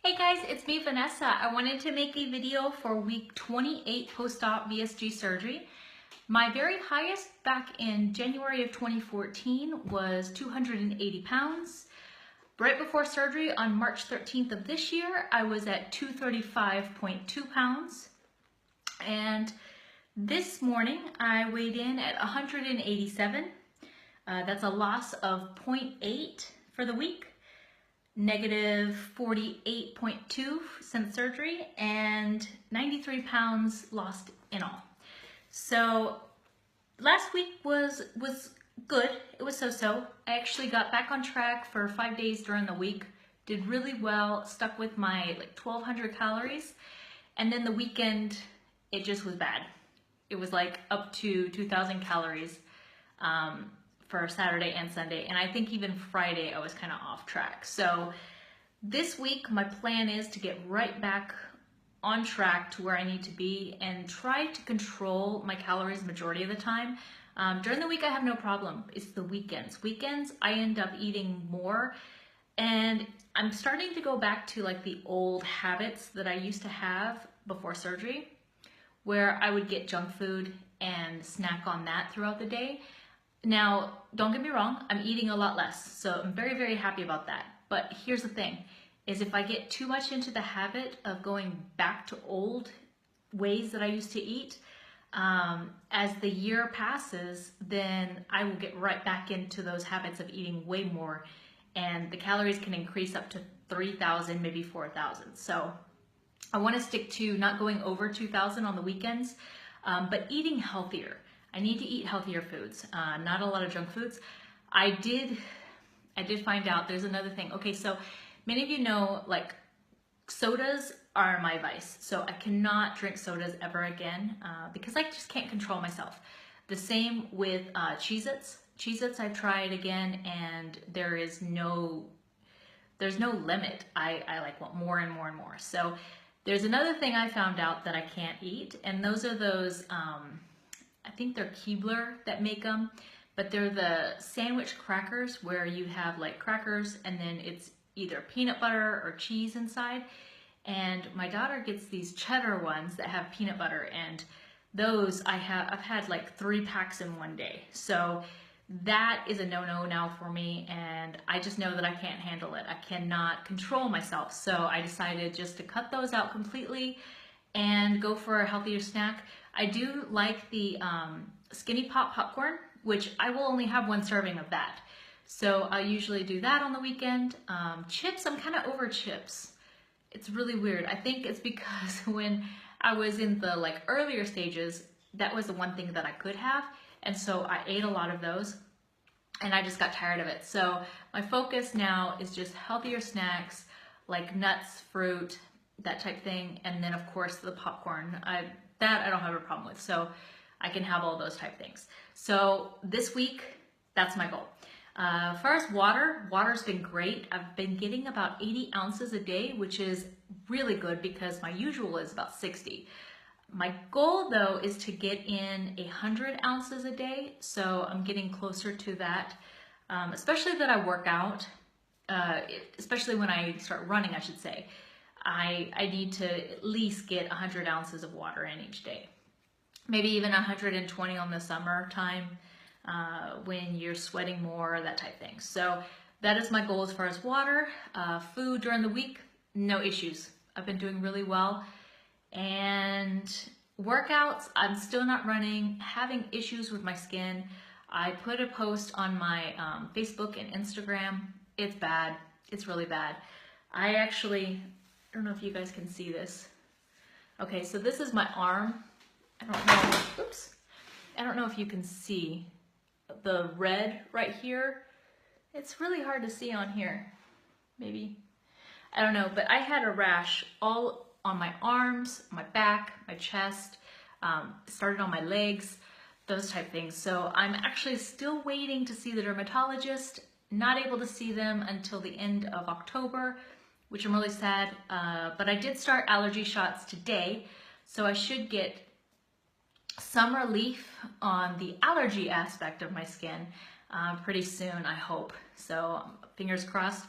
Hey guys, it's me, Vanessa. I wanted to make a video for week 28 post-op VSG surgery. My very highest back in January of 2014 was 280 pounds. Right before surgery on March 13th of this year, I was at 235.2 pounds. And this morning, I weighed in at 187. That's a loss of 0.8 for the week. Negative 48.2 since surgery, and 93 pounds lost in all. So last week was good. It was so-so. I actually got back on track for 5 days during the week, did really well, stuck with my 1,200 calories, and then the weekend it just was bad. It was up to 2,000 calories for Saturday and Sunday, and I think even Friday I was kind of off track. So this week my plan is to get right back on track to where I need to be and try to control my calories majority of the time. During the week I have no problem. It's the weekends. Weekends I end up eating more, and I'm starting to go back to the old habits that I used to have before surgery, where I would get junk food and snack on that throughout the day. Now, don't get me wrong, I'm eating a lot less, so I'm very, very happy about that. But here's the thing, is if I get too much into the habit of going back to old ways that I used to eat, as the year passes, then I will get right back into those habits of eating way more, and the calories can increase up to 3,000, maybe 4,000. So I want to stick to not going over 2,000 on the weekends, but eating healthier. I need to eat healthier foods, not a lot of junk foods. I did find out there's another thing. Okay, so many of you know, sodas are my vice. So I cannot drink sodas ever again because I just can't control myself. The same with Cheez-Its. Cheez-Its I've tried again, and there's no limit. I want more and more and more. So there's another thing I found out that I can't eat, and those are those, I think they're Keebler that make them, but they're the sandwich crackers where you have crackers and then it's either peanut butter or cheese inside. And my daughter gets these cheddar ones that have peanut butter, and those I've had 3 packs in one day. So that is a no-no now for me, and I just know that I can't handle it. I cannot control myself. So I decided just to cut those out completely and go for a healthier snack. I do like the Skinny Pop popcorn, which I will only have 1 serving of that. So I usually do that on the weekend. Chips, I'm kind of over chips. It's really weird. I think it's because when I was in the earlier stages, that was the one thing that I could have. And so I ate a lot of those and I just got tired of it. So my focus now is just healthier snacks like nuts, fruit, that type thing. And then of course the popcorn, that I don't have a problem with. So I can have all those type things. So this week, that's my goal. As far as water's been great. I've been getting about 80 ounces a day, which is really good because my usual is about 60. My goal though is to get in 100 ounces a day. So I'm getting closer to that, especially that I work out, especially when I start running, I should say. I need to at least get 100 ounces of water in each day. Maybe even 120 on the summertime when you're sweating more, that type thing. So that is my goal as far as water. Food during the week, no issues. I've been doing really well. And workouts, I'm still not running, having issues with my skin. I put a post on my Facebook and Instagram. It's bad. It's really bad. I don't know if you guys can see this. Okay, so this is my arm. I don't know if you can see the red right here. It's really hard to see on here. Maybe. I don't know, but I had a rash all on my arms, my back, my chest, started on my legs, those type things. So I'm actually still waiting to see the dermatologist, not able to see them until the end of October, which I'm really sad, but I did start allergy shots today, so I should get some relief on the allergy aspect of my skin pretty soon, I hope. So fingers crossed.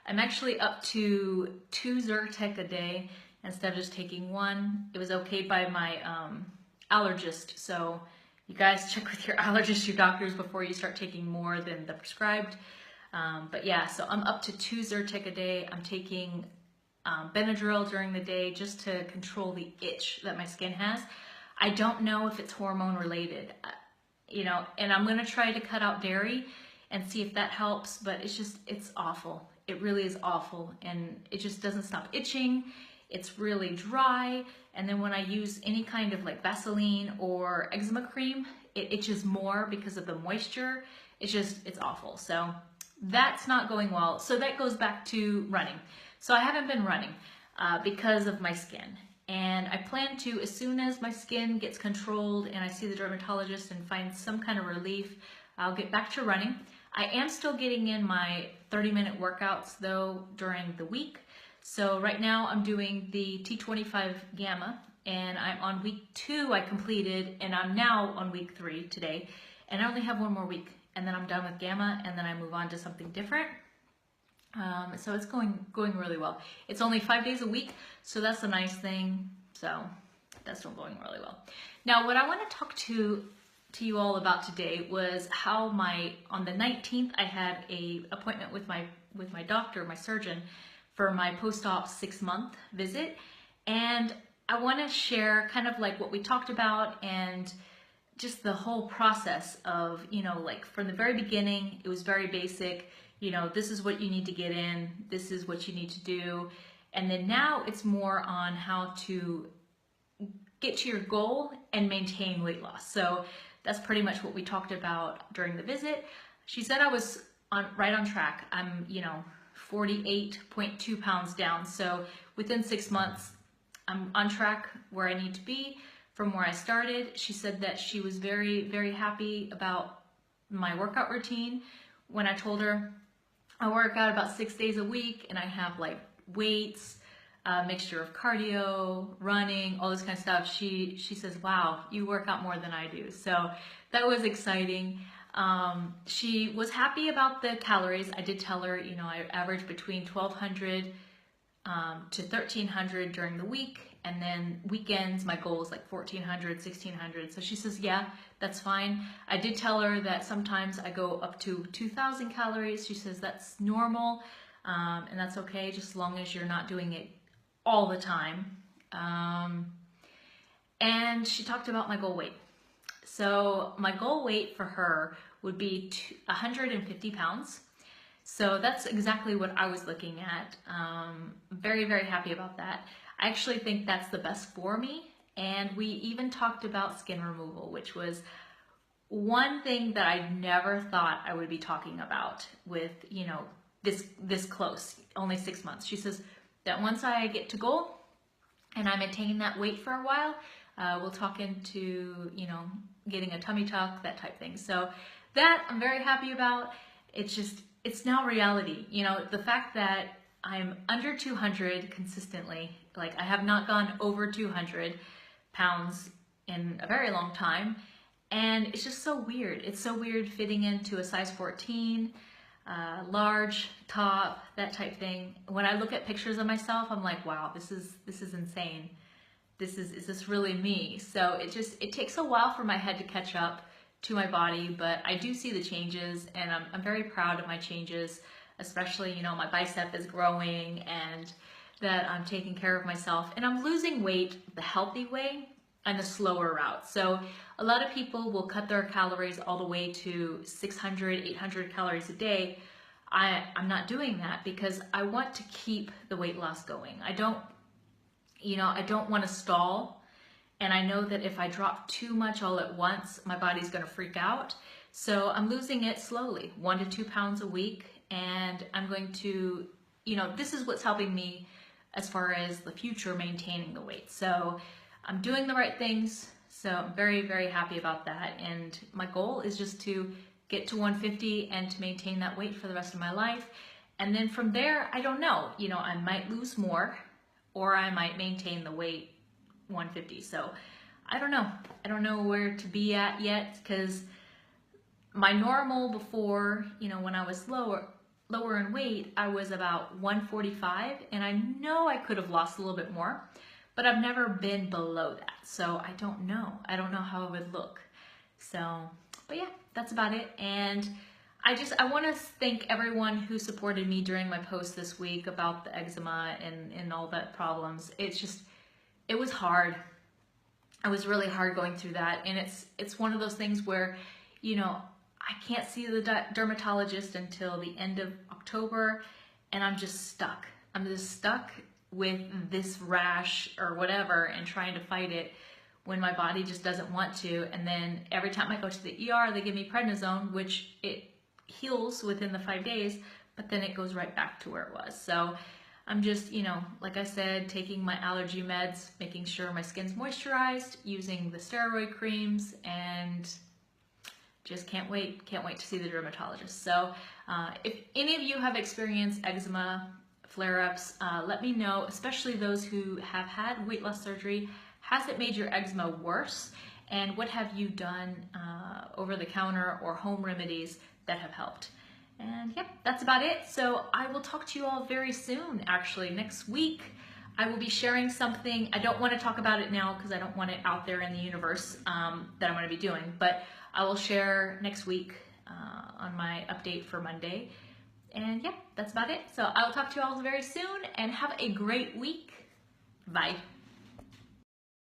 I'm actually up to 2 Zyrtec a day instead of just taking 1. It was okayed by my allergist, so you guys check with your allergist, your doctors, before you start taking more than the prescribed. But yeah, so I'm up to 2 Zyrtec a day. I'm taking Benadryl during the day just to control the itch that my skin has. I don't know if it's hormone related, and I'm gonna try to cut out dairy and see if that helps, but it's awful. It really is awful, and it just doesn't stop itching. It's really dry, and then when I use any kind of like Vaseline or eczema cream, it itches more because of the moisture. It's awful. So that's not going well. So that goes back to running. So I haven't been running because of my skin. And I plan to, as soon as my skin gets controlled and I see the dermatologist and find some kind of relief, I'll get back to running. I am still getting in my 30-minute workouts though during the week. So right now I'm doing the T25 Gamma, and I'm on week 2 I completed, and I'm now on week 3 today. And I only have 1 more week, and then I'm done with Gamma, and then I move on to something different. So it's going really well. It's only 5 days a week, so that's a nice thing. So that's still going really well. Now, what I want to talk to you all about today was how on the 19th I had a appointment with my doctor, my surgeon, for my post-op 6-month visit, and I want to share kind of like what we talked about and just the whole process of, like from the very beginning. It was very basic. This is what you need to get in, this is what you need to do. And then now it's more on how to get to your goal and maintain weight loss. So that's pretty much what we talked about during the visit. She said I was right on track. I'm, 48.2 pounds down. So within 6 months, I'm on track where I need to be from where I started. She said that she was very, very happy about my workout routine. When I told her I work out about 6 days a week and I have like weights, a mixture of cardio, running, all this kind of stuff, she says, wow, you work out more than I do. So that was exciting. She was happy about the calories. I did tell her, I average between 1,200 to 1,300 during the week, and then weekends my goal is like 1,400, 1,600. So she says, yeah, that's fine. I did tell her that sometimes I go up to 2,000 calories. She says that's normal, and that's okay, just as long as you're not doing it all the time. And she talked about my goal weight. So my goal weight for her would be 150 pounds. So that's exactly what I was looking at. Very, very happy about that. I actually think that's the best for me. And we even talked about skin removal, which was one thing that I never thought I would be talking about with, this close, only 6 months. She says that once I get to goal and I maintain that weight for a while, we'll talk into, getting a tummy tuck, that type thing. So that I'm very happy about. It's now reality. The fact that I'm under 200 consistently, like I have not gone over 200 pounds in a very long time. And it's just so weird. It's so weird fitting into a size 14, large top, that type thing. When I look at pictures of myself, I'm like, wow, this is insane. Is this really me? So it takes a while for my head to catch up to my body, but I do see the changes, and I'm very proud of my changes, especially, my bicep is growing and that I'm taking care of myself, and I'm losing weight the healthy way and the slower route. So a lot of people will cut their calories all the way to 600, 800 calories a day. I'm not doing that because I want to keep the weight loss going. I don't want to stall. And I know that if I drop too much all at once, my body's going to freak out. So I'm losing it slowly, 1 to 2 pounds a week. And I'm going to, this is what's helping me as far as the future maintaining the weight. So I'm doing the right things. So I'm very, very happy about that. And my goal is just to get to 150 and to maintain that weight for the rest of my life. And then from there, I don't know, I might lose more or I might maintain the weight 150. So I don't know. I don't know where to be at yet, because my normal before, when I was lower, lower in weight, I was about 145, and I know I could have lost a little bit more, but I've never been below that. So I don't know. I don't know how it would look. So, but yeah, that's about it. And I want to thank everyone who supported me during my post this week about the eczema and all that problems. It was hard. It was really hard going through that. And it's one of those things where, you know, I can't see the dermatologist until the end of October, and I'm just stuck. I'm just stuck with this rash or whatever and trying to fight it when my body just doesn't want to. And then every time I go to the ER, they give me prednisone, which it heals within the 5 days, but then it goes right back to where it was. So I'm just, you know, like I said, taking my allergy meds, making sure my skin's moisturized, using the steroid creams, and just can't wait to see the dermatologist. So if any of you have experienced eczema flare-ups, let me know, especially those who have had weight loss surgery. Has it made your eczema worse? And what have you done over the counter or home remedies that have helped? And yep, that's about it. So I will talk to you all very soon. Actually, next week, I will be sharing something. I don't want to talk about it now because I don't want it out there in the universe that I'm going to be doing, but I will share next week on my update for Monday. And yeah, that's about it. So I will talk to you all very soon, and have a great week. Bye.